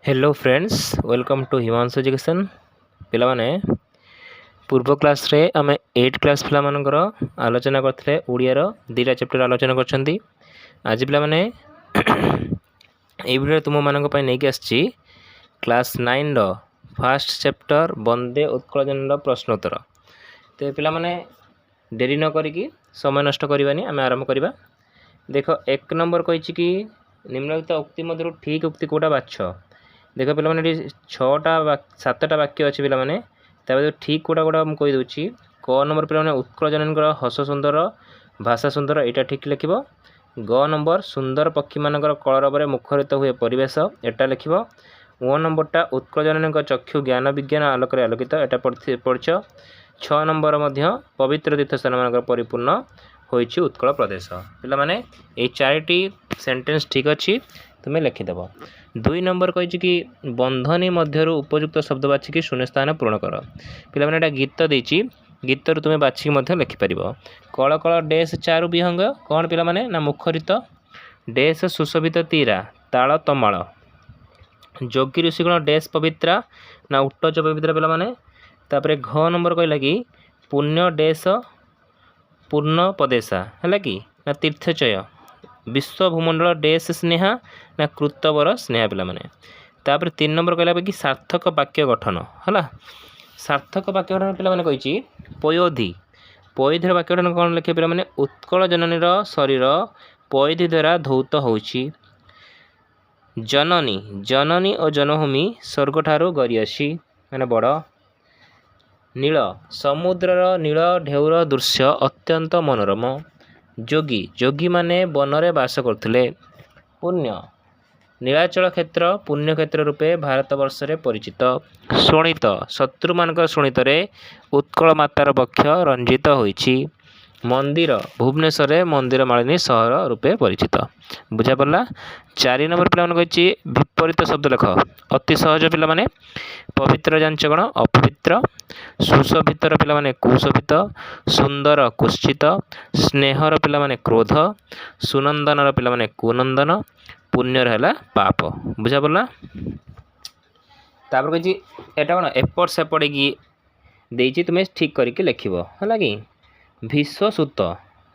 Hello friends welcome to Himanshu education पिलाने पूर्व class रे आम 8 क्लास पिला मानकर आलोचना करते ओडियार दीटा चैप्टर आलोचना करछंती आज पिलाने वीडियो तुम मानक पय नेकी आछि क्लास 9 रो फर्स्ट चैप्टर वंदे उत्कल जननी प्रश्नोत्तर ते पिलाने डेरी न करिकी समय नष्ट करबानी आम आरंभ करबा। देखो एक नंबर कहिछि कि निम्नलिखित उक्ति मध्यरु ठीक उक्ति कोटा बाछ। देख पे छटा सातटा वाक्य अच्छे पे ठीक कोटा कोटा मुझे कहीदे क नंबर पे उत्कल जननी हस सुंदर भाषा सुंदर यहाँ ठीक लिख। ग नंबर सुंदर पक्षी मानकर कलरव मुखरित हुए परिवेश एटा लिख। ओ नंबरटा उत्कल जननी चक्षु ज्ञान विज्ञान आलोक आलोकित एटा पढ़। 6 नंबर पवित्र तीर्थस्थान मान परिपूर्ण होइछि उत्कल प्रदेश। पे ये चारिटी सेंटेंस ठीक अच्छी तुम्हें लिखिदेव। 2 नंबर कही कि बंधनी मध्य उपयुक्त शब्द बाछिकी शून्य स्थान पूर्ण कर। पे गीत देती गीत तुम्हें बाछिकी लिखिपर। कल कल डेस चारु विहंग कौन पे ना मुखरित डेस सुशोभित तीरा ताल तमाल जोगी ऋषिगण डेस पवित्रा ना उट्टच पवित्र पे घ नंबर कहला कि पुण्य डेस पूर्ण पदेशा है कि ना तीर्थचय विश्व भूमंडल डेस स्नेहा ना कृतवर स्नेहा पे 3 नंबर कहला कि सार्थक वाक्य गठन है। सार्थक वाक्य गठन पे कही पयोधि पयोधिर वाक्य गठन कौन लिखे पे उत्कल जननीर शरीर पयोधि द्वारा धौत होउछि। जननी जननी और जन्मभूमि स्वर्ग ठारू गरिअछि माने बड़। नील समुद्रर नील ढेउर दृश्य अत्यंत मनोरम। जोगी जोगी माने बनरे बास करथिले। पुण्य नीलाचल क्षेत्र पुण्य क्षेत्र रूपे भारतवर्ष रे परिचित। शोणित शत्रु मानक शोणित उत्कल मातार पक्ष रंजित होइछि। मंदिर भुवनेश्वर मंदिर मालिनी सहर रूपे परिचित। बुझा पड़ला। 4 नंबर पे कही विपरीत शब्द लेख अति सहज पे पवित्र जांच गण अपवित्र सुशोभितर पे कुशोभित सुंदर कुश्चित स्नेहर पे क्रोध सुनंदनर पे कुनंदन पुण्यर है पाप। बुझा पड़ला। तापर कही एटा कौन एपट सेपट की तुम्हें ठीक करके लिख है कि भीष्म सुत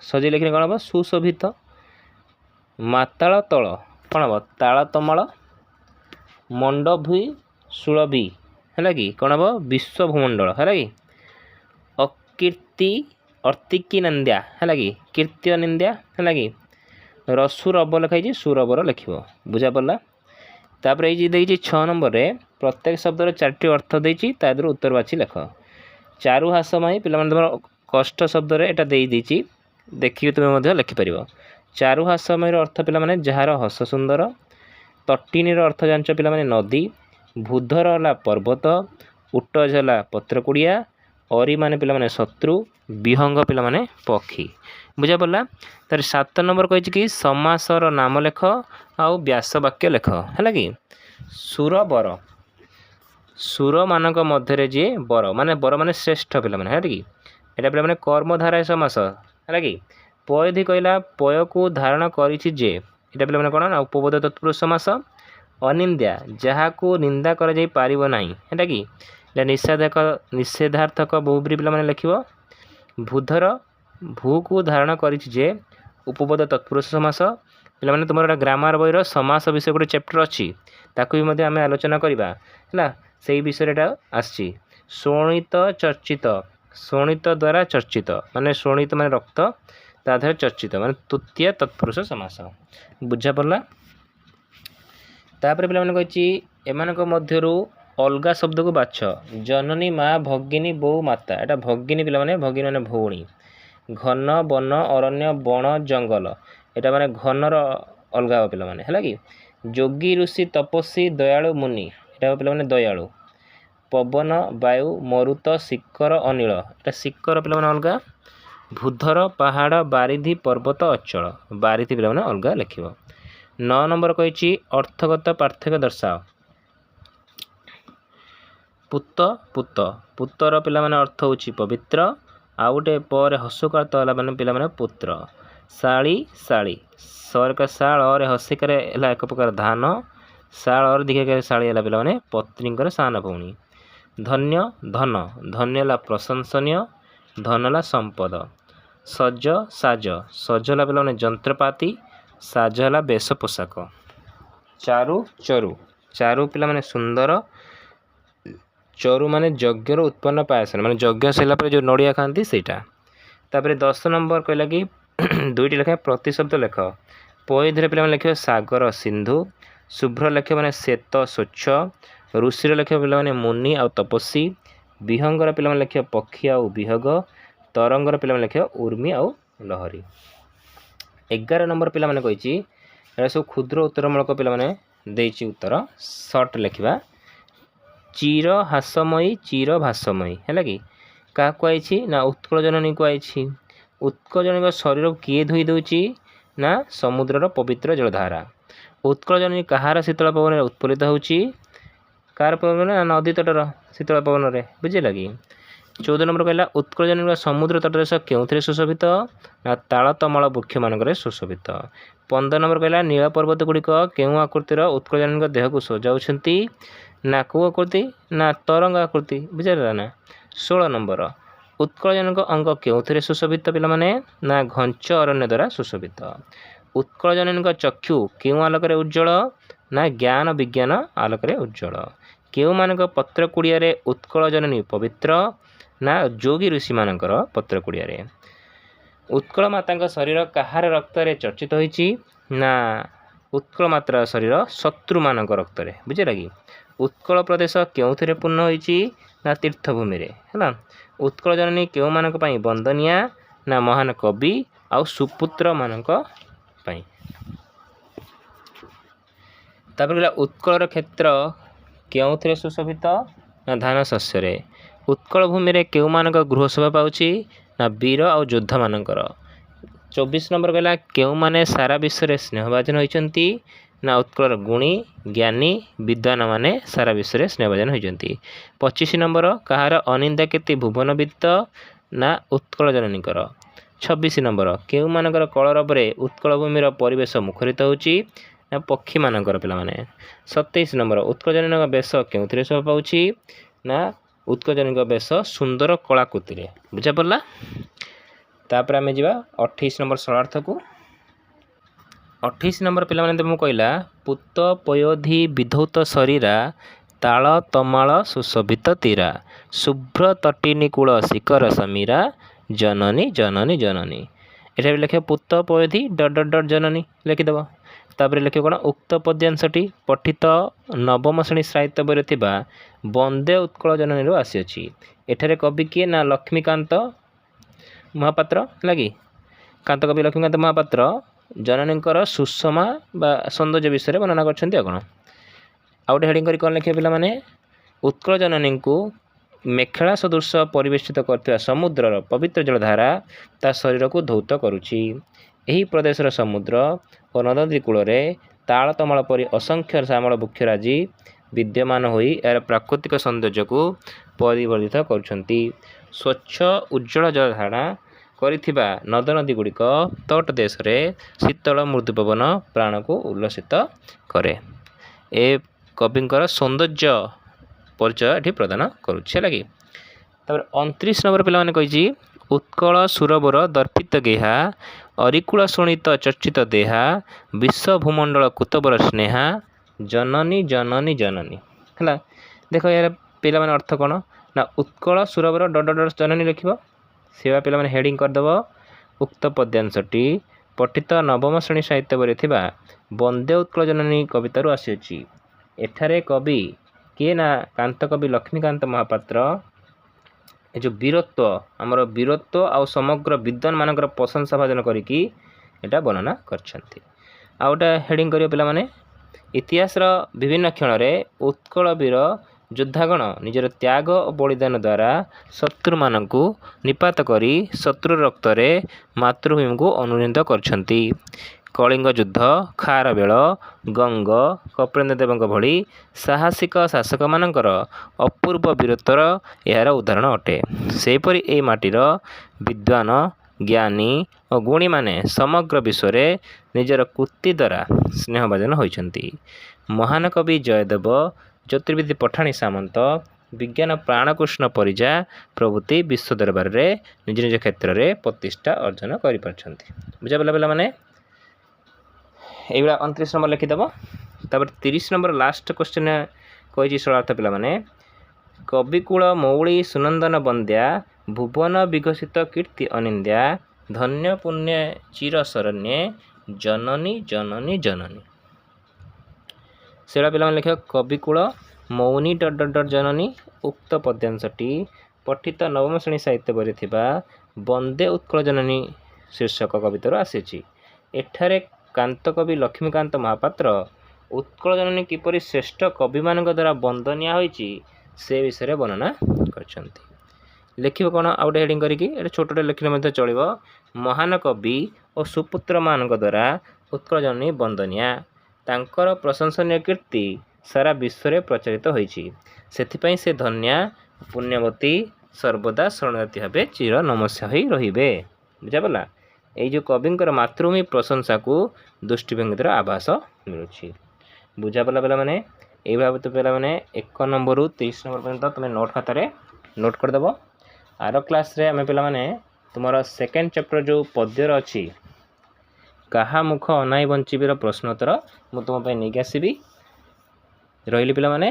सजे लिखने कौन हम सुशोभित माताल तल कौन हम ताल तमाल मंडभि सुलभि है कि कौन हम विश्व भूमंडल है कि अकीर्ति अर्तिकी निंदा है कि कीर्ति निंदा है कि रसुर अब लिखाई सुरबर लिख। बुझा पड़ला। तापर ये 6 नंबर रे प्रत्येक शब्दर 4टी अर्थ देती उत्तर बाछी लिख। चारु हास माई पे कष्ट शब्द एटा देखिए तुम्हें लिखिपर। चारु हास माईर अर्थ पे जार हस सुंदर तटिनीर अर्थ जांच पे नदी भूधर है पर्वत उट्टज है पत्रकुड़िया अरी माने पे शत्रु विहंग पे पक्षी। बुझा पड़ला। तार 7 नंबर कही कि समासर नाम लेख आउ व्यास वाक्य लेख है कि सुर बर सुर मानक मध्य जे बर माने श्रेष्ठ पे है कि एटा पे कर्मधाराय समास है कि पयधि कहला पय को धारण करिछि जे एटा पे कौन ना उपबोध तत्पुरुष समास। अनिंद्या जहाँ को निंदा कर जाई पारिबो नाही है कि निषेधार्थक बहुब्री पे लिख। भूधर भू को धारण करिछि जे उपबोध तत्पुरुष समास। पे तुम ग्रामर बईर समास विषय गोटे चैप्टर अच्छी ताकू भी आम आलोचना करवा है से विषय आसी। शोणित चर्चित शोणित द्वारा चर्चित माने शोणित माने रक्त ताधर चर्चित माने तृतीय तत्पुरुष समास। बुझा पड़ला। तापर पे कही एमानक मध्यरु अलगा शब्द को बाछ। जननी माँ भगिनी बो माता एटा भगिनी पे भगिनी माने भौणी। घन वन अरण्य बण जंगल एटा माने घनर अलगा पे है कि जोगी ऋषि तपस्वी दयालु मुनि एटा पे दयालु। पवन वायु मरुत शिखर अनिल एटा शिखर पे अलगा। भूधर पहाड़ बारिधि पर्वत अचल बारिधि पे अलगा लिख। 9 नंबर कही अर्थगत पार्थक्य दर्शाओ। पुत पुत पुतर पे अर्थ हो पवित्र आउ गोटे पर हसुकार पे पुत्र। शाड़ी शाड़ी सर का शाल और हसिकार एक प्रकार धान ଶାଳର ଦୀର୍ଘ ଶାଳୀ ହେଲା ପିଲାମାନେ ପତ୍ନୀଙ୍କର ସାନ ଭଉଣୀ। ଧନ୍ୟ ଧନ, ଧନ୍ୟ ହେଲା ପ୍ରଶଂସନୀୟ, ଧନ ହେଲା ସମ୍ପଦ। ସଜ ସାଜ, ସଜ ହେଲା ପିଲାମାନେ ଯନ୍ତ୍ରପାତି, ସାଜ ହେଲା ବେଶ ପୋଷାକ। ଚାରୁ ଚରୁ, ଚାରୁ ପିଲାମାନେ ସୁନ୍ଦର, ଚରୁ ମାନେ ଯଜ୍ଞରୁ ଉତ୍ପନ୍ନ ପାୟସ, ମାନେ ଯଜ୍ଞ ସରିଲା ପରେ ଯେଉଁ ନଡ଼ିଆ ଖାଆନ୍ତି ସେଇଟା। ତାପରେ 10 ନମ୍ବର କହିଲା କି 2ଟି ଲେଖାଏଁ ପ୍ରତିଶବ୍ଦ ଲେଖ। ପଇଧିରେ ପିଲାମାନେ ଲେଖିବ ସାଗର ସିନ୍ଧୁ, ଶୁଭ୍ର ଲେଖିବ ମାନେ ଶ୍ଵେତ ସ୍ୱଚ୍ଛ, ଋଷିର ଲେଖିବ ପିଲାମାନେ ମୁନି ଆଉ ତପସ୍ୱୀ, ବିହଙ୍ଗର ପିଲାମାନେ ଲେଖିବ ପକ୍ଷୀ ଆଉ ବିହଗ, ତରଙ୍ଗର ପିଲାମାନେ ଲେଖିବ ଉର୍ମି ଆଉ ଲହରୀ। 11 ନମ୍ବର ପିଲାମାନେ କହିଛି ଏଟା ସବୁ କ୍ଷୁଦ୍ର ଉତ୍ତରମୂଳକ ପିଲାମାନେ ଦେଇଛି ଉତ୍ତର, ସର୍ଟ ଲେଖିବା। ଚିର ହାସମୟୀ ଚିର ଭାସମୟୀ ହେଲା କି କାହାକୁ କୁହାଯାଇଛି ନା ଉତ୍କଳ ଜନନୀ କୁହାଯାଇଛି। ଉତ୍କଳ ଜନନୀଙ୍କ ଶରୀରକୁ କିଏ ଧୋଇ ଦେଉଛି ନା ସମୁଦ୍ରର ପବିତ୍ର ଜଳଧାରା। ଉତ୍କଳ ଜନନୀ କାହାର ଶୀତଳ ପବନରେ ଉତ୍ଫୁଲ୍ଲିତ ହେଉଛି, କାହାର ପବନରେ ନା ନଦୀ ତଟର ଶୀତଳ ପବନରେ, ବୁଝିଲା କି। 14 ନମ୍ବର କହିଲା ଉତ୍କଳ ଜନନୀଙ୍କ ସମୁଦ୍ର ତଟଦେଶ କେଉଁଥିରେ ସୁଶୋଭିତ ନା ତାଳ ତମାଳ ବୃକ୍ଷମାନଙ୍କରେ ସୁଶୋଭିତ। 15 ନମ୍ବର କହିଲା ନୀଳ ପର୍ବତ ଗୁଡ଼ିକ କେଉଁ ଆକୃତିର ଉତ୍କଳ ଜନନୀଙ୍କ ଦେହକୁ ସଜାଉଛନ୍ତି ନା କେଉଁ ଆକୃତି ନା ତରଙ୍ଗ ଆକୃତି, ବୁଝିଲା ନା। 16 ନମ୍ବର ଉତ୍କଳ ଜନନୀଙ୍କ ଅଙ୍ଗ କେଉଁଥିରେ ସୁଶୋଭିତ ପିଲାମାନେ ନା ଘଞ୍ଚ ଅରଣ୍ୟ ଦ୍ୱାରା ସୁଶୋଭିତ। ଉତ୍କଳ ଜନନୀଙ୍କ ଚକ୍ଷୁ କେଉଁ ଆଲୋକରେ ଉଜ୍ଜ୍ୱଳ ନା ଜ୍ଞାନ ବିଜ୍ଞାନ ଆଲୋକରେ ଉଜ୍ଜ୍ୱଳ। କେଉଁମାନଙ୍କ ପତ୍ର କୁଡ଼ିଆରେ ଉତ୍କଳ ଜନନୀ ପବିତ୍ର ନା ଯୋଗୀ ଋଷିମାନଙ୍କର ପତ୍ର କୁଡ଼ିଆରେ। ଉତ୍କଳ ମାତାଙ୍କ ଶରୀର କାହାର ରକ୍ତରେ ଚର୍ଚ୍ଚିତ ହୋଇଛି ନା ଉତ୍କଳ ମାତାର ଶରୀର ଶତ୍ରୁମାନଙ୍କ ରକ୍ତରେ, ବୁଝିଲା କି। ଉତ୍କଳ ପ୍ରଦେଶ କେଉଁଥିରେ ପୂର୍ଣ୍ଣ ହୋଇଛି ନା ତୀର୍ଥଭୂମିରେ ହେଲା। ଉତ୍କଳ ଜନନୀ କେଉଁମାନଙ୍କ ପାଇଁ ବନ୍ଦନିଆ ନା ମହାନ କବି ଆଉ ସୁପୁତ୍ରମାନଙ୍କ ପାଇଁ। ତାପରେ କହିଲା ଉତ୍କଳର କ୍ଷେତ୍ର କେଉଁଥିରେ ସୁଶୋଭିତ ନା ଧାନ ଶସ୍ୟରେ। ଉତ୍କଳ ଭୂମିରେ କେଉଁମାନଙ୍କ ଗୃହ ଶୋଭା ପାଉଛି ନା ବୀର ଆଉ ଯୋଦ୍ଧାମାନଙ୍କର। 24 ନମ୍ବର କହିଲା କେଉଁମାନେ ସାରା ବିଶ୍ୱରେ ସ୍ନେହଭାଜନ ହୋଇଛନ୍ତି ନା ଉତ୍କଳର ଗୁଣୀ ଜ୍ଞାନୀ ବିଦ୍ୱାନମାନେ ସାରା ବିଶ୍ୱରେ ସ୍ନେହଭାଜନ ହୋଇଛନ୍ତି। 25 ନମ୍ବର କାହାର ଅନିନ୍ଦା କେତେ ଭୁବନବିଦିତ ନା ଉତ୍କଳ ଜନନୀଙ୍କର। 26 ନମ୍ବର କେଉଁମାନଙ୍କର କଳରବରେ ଉତ୍କଳ ଭୂମିର ପରିବେଶ ମୁଖରିତ ହେଉଛି ନା ପକ୍ଷୀମାନଙ୍କର ପିଲାମାନେ। 27 ନମ୍ବର ଉତ୍କଳ ଜନନୀଙ୍କ ବେଶ କେଉଁଥିରେ ଶୋଭା ପାଉଛି ନା ଉତ୍କଳ ଜନନୀଙ୍କ ବେଶ ସୁନ୍ଦର କଳାକୃତିରେ, ବୁଝା ପଡ଼ିଲା। ତାପରେ ଆମେ ଯିବା 28 ନମ୍ବର ସରଳାର୍ଥକୁ। 28 ନମ୍ବର ପିଲାମାନେ ମୁଁ କହିଲା ପୂତ ପୟୋଧି ବିଧୌତ ଶରୀରା ତାଳ ତମାଳ ସୁଶୋଭିତ ତୀରା ଶୁଭ୍ର ତଟିନୀ କୂଳ ଶିଖର ସମୀରା ଜନନୀ ଜନନୀ ଜନନୀ। ଏଠାରେ ବି ଲେଖିବ ପୂତ ପୟୋଧି ଡଟ୍ ଡଟ୍ ଡଟ୍ ଜନନୀ ଲେଖିଦେବ। ତାପରେ ଲେଖିବ କ'ଣ ଉକ୍ତ ପଦ୍ୟାଂଶଟି ପଠିତ ନବମ ଶ୍ରେଣୀ ସାହିତ୍ୟ ବହିରେ ଥିବା ବନ୍ଦେ ଉତ୍କଳ ଜନନୀରୁ ଆସିଅଛି। ଏଠାରେ କବି କିଏ ନା ଲକ୍ଷ୍ମୀକାନ୍ତ ମହାପାତ୍ର ହେଲା କି। କାନ୍ତକବି ଲକ୍ଷ୍ମୀକାନ୍ତ ମହାପାତ୍ର ଜନନୀଙ୍କର ସୁଷମା ବା ସୌନ୍ଦର୍ଯ୍ୟ ବିଷୟରେ ବର୍ଣ୍ଣନା କରିଛନ୍ତି। ଆଉ କ'ଣ ଆଉ ଗୋଟେ ହେଡ଼ିଂ କରି କ'ଣ ଲେଖିବେ ପିଲାମାନେ ଉତ୍କଳ ଜନନୀଙ୍କୁ ମେଖେଳା ସଦୃଶ ପରିବେଷ୍ଟିତ କରୁଥିବା ସମୁଦ୍ରର ପବିତ୍ର ଜଳଧାରା ତା ଶରୀରକୁ ଧୌତ କରୁଛି। ଏହି ପ୍ରଦେଶର ସମୁଦ୍ର ଓ ନଦୀ କୂଳରେ ତାଳ ତମାଳ ପରି ଅସଂଖ୍ୟ ଶ୍ୟାମଳ ବୃକ୍ଷରାଜି ବିଦ୍ୟମାନ ହୋଇ ଏହାର ପ୍ରାକୃତିକ ସୌନ୍ଦର୍ଯ୍ୟକୁ ପରିବର୍ଦ୍ଧିତ କରୁଛନ୍ତି। ସ୍ୱଚ୍ଛ ଉଜ୍ଜଳ ଜଳଧାରଣା କରିଥିବା ନଦ ନଦୀଗୁଡ଼ିକ ତଟ ଦେଶରେ ଶୀତଳ ମୃଦୁ ପବନ ପ୍ରାଣକୁ ଉଲ୍ଲସିତ କରେ। ଏ କବିଙ୍କର ସୌନ୍ଦର୍ଯ୍ୟ ପରିଚୟ ଏଠି ପ୍ରଦାନ କରୁଛି ହେଲା କି। ତାପରେ 29 ନମ୍ବର ପିଲାମାନେ କହିଛି ଉତ୍କଳ ସୁରବର ଦର୍ପିତ ଗେହା ଅରିକୁଳ ଶୋଣିତ ଚର୍ଚ୍ଚିତ ଦେହା ବିଶ୍ୱ ଭୂମଣ୍ଡଳ କୁତବର ସ୍ନେହା ଜନନୀ ଜନନୀ ଜନନୀ ହେଲା। ଦେଖ ଏହାର ପିଲାମାନେ ଅର୍ଥ କ'ଣ ନା ଉତ୍କଳ ସୁରବର ଡଟ୍ ଡଟ୍ ଡଟ୍ ଜନନୀ ଲେଖିବ। ସେବା ପିଲାମାନେ ହେଡ଼ିଂ କରିଦେବ ଉକ୍ତ ପଦ୍ୟାଂଶଟି ପଠିତ ନବମ ଶ୍ରେଣୀ ସାହିତ୍ୟ ବହିରେ ଥିବା ବନ୍ଦେ ଉତ୍କଳ ଜନନୀ କବିତାରୁ ଆସିଅଛି। ଏଠାରେ କବି କିଏ ନା କାନ୍ତକବି ଲକ୍ଷ୍ମୀକାନ୍ତ ମହାପାତ୍ର ଏ ଯେଉଁ ବୀରତ୍ୱ ଆମର ବୀରତ୍ୱ ଆଉ ସମଗ୍ର ବିଦ୍ୱାନମାନଙ୍କର ପ୍ରଶଂସା ଭାଜନ କରିକି ଏଇଟା ବର୍ଣ୍ଣନା କରିଛନ୍ତି। ଆଉ ଗୋଟେ ହେଡ଼ିଂ କରିବ ପିଲାମାନେ ଇତିହାସର ବିଭିନ୍ନ କ୍ଷଣରେ ଉତ୍କଳ ବୀର ଯୋଦ୍ଧାଗଣ ନିଜର ତ୍ୟାଗ ଓ ବଳିଦାନ ଦ୍ୱାରା ଶତ୍ରୁମାନଙ୍କୁ ନିପାତ କରି ଶତ୍ରୁ ରକ୍ତରେ ମାତୃଭୂମିକୁ ଅନୁନୀତ କରିଛନ୍ତି। କଳିଙ୍ଗ ଯୁଦ୍ଧ ଖାରବେଳ ଗଙ୍ଗ କପିଳେନ୍ଦ୍ର ଦେବଙ୍କ ଭଳି ସାହସିକ ଶାସକମାନଙ୍କର ଅପୂର୍ବ ବୀରତ୍ୱର ଏହାର ଉଦାହରଣ ଅଟେ। ସେହିପରି ଏହି ମାଟିର ବିଦ୍ୱାନ ଜ୍ଞାନୀ ଓ ଗୁଣୀମାନେ ସମଗ୍ର ବିଶ୍ୱରେ ନିଜର କୃତି ଦ୍ୱାରା ସ୍ନେହଭାଜନ ହୋଇଛନ୍ତି। ମହାନ କବି ଜୟଦେବ, ଜ୍ୟୋତିର୍ବିଦ ପଠାଣି ସାମନ୍ତ, ବିଜ୍ଞାନ ପ୍ରାଣକୃଷ୍ଣ ପରିଜା ପ୍ରଭୃତି ବିଶ୍ୱ ଦରବାରରେ ନିଜ ନିଜ କ୍ଷେତ୍ରରେ ପ୍ରତିଷ୍ଠା ଅର୍ଜନ କରିପାରିଛନ୍ତି। ବୁଝାପଡ଼ିଲା ପିଲାମାନେ? এইগুলা 29 নম্বর লিখিদেব। তারপরে 30 নম্বর লাস্ট কোশ্চেন কইছি ষোড়ার্থ পিলামানে কবিকুল মৌଳି সুনন্দন বন্দ্যা ভুবন বিকশিত কীর্তি অনিନ୍ଦ୍যা ধন্য পুণ্য চির শরণ্যে জননী জননী জননী। সেটা পিলাମାନେ ଲେଖିବ କବିକୁଳ ମୌନି ଜନନୀ। ଉକ୍ତ ପଦ୍ୟାଂଶଟି ପଠିତ ନବମ ଶ୍ରେଣୀ ସାହିତ୍ୟ ବହିରେ ଥିବା ବନ୍ଦେ ଉତ୍କଳ ଜନନୀ ଶୀର୍ଷକ କବିତାରୁ ଆସିଛି। ଏଠାରେ କାନ୍ତକବି ଲକ୍ଷ୍ମୀକାନ୍ତ ମହାପାତ୍ର ଉତ୍କଳ ଜନନୀ କିପରି ଶ୍ରେଷ୍ଠ କବିମାନଙ୍କ ଦ୍ୱାରା ବନ୍ଦନିଆ ହୋଇଛି ସେ ବିଷୟରେ ବର୍ଣ୍ଣନା କରିଛନ୍ତି। ଲେଖିବ କ'ଣ ଆଉ ଗୋଟେ ହେଡ଼ିଂ କରିକି, ଏଇଟା ଛୋଟଟେ ଲେଖିଲେ ମଧ୍ୟ ଚଳିବ। ମହାନ କବି ଓ ସୁପୁତ୍ରମାନଙ୍କ ଦ୍ୱାରା ଉତ୍କଳ ଜନନୀ ବନ୍ଦନିଆ, ତାଙ୍କର ପ୍ରଶଂସନୀୟ କୀର୍ତ୍ତି ସାରା ବିଶ୍ୱରେ ପ୍ରଚାରିତ ହୋଇଛି। ସେଥିପାଇଁ ସେ ଧନ୍ୟା ପୁଣ୍ୟବତୀ ସର୍ବଦା ଶରଣାର୍ଥୀ ଭାବେ ଚିର ନମସ୍ୟ ହୋଇ ରହିବେ। ବୁଝାପଡ଼ିଲା? ଏଇ ଯେଉଁ କବିଙ୍କର ମାତୃଭୂମି ପ୍ରଶଂସାକୁ ଦୃଷ୍ଟିଭଙ୍ଗୀର ଆଭାସ ମିଳୁଛି। ବୁଝାପଡ଼ିଲା ପିଲାମାନେ? ଏଇ ଭାବରେ ପିଲାମାନେ 1 নম্বରରୁ 30 নম্বର ପର୍ଯ୍ୟନ୍ତ ତୁମେ ନୋଟ୍ ଖାତାରେ ନୋଟ୍ କରିଦେବ। ଆର କ୍ଲାସ୍ରେ ଆମେ ପିଲାମାନେ ତୁମର ସେକେଣ୍ଡ ଚାପ୍ଟର ଯେଉଁ ପଦ୍ୟର ଅଛି କାହା ମୁଖ ଅନାଇ ବଞ୍ଚିବିର ପ୍ରଶ୍ନୋତ୍ତର ମୁଁ ତୁମ ପାଇଁ ନେଇକି ଆସିବି। ରହିଲି ପିଲାମାନେ।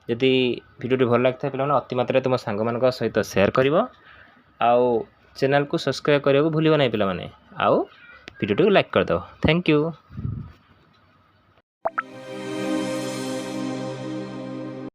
ଯଦି ଭିଡ଼ିଓଟି ଭଲ ଲାଗିଥାଏ ପିଲାମାନେ ଅତି ମାତ୍ରାରେ ତୁମ ସାଙ୍ଗମାନଙ୍କ ସହିତ ସେୟାର କରିବ, ଆଉ ଚ୍ୟାନେଲକୁ ସବସ୍କ୍ରାଇବ୍ କରିବାକୁ ଭୁଲିବ ନାହିଁ ପିଲାମାନେ, ଆଉ ଭିଡ଼ିଓଟିକୁ ଲାଇକ୍ କରିଦେବ। Thank you.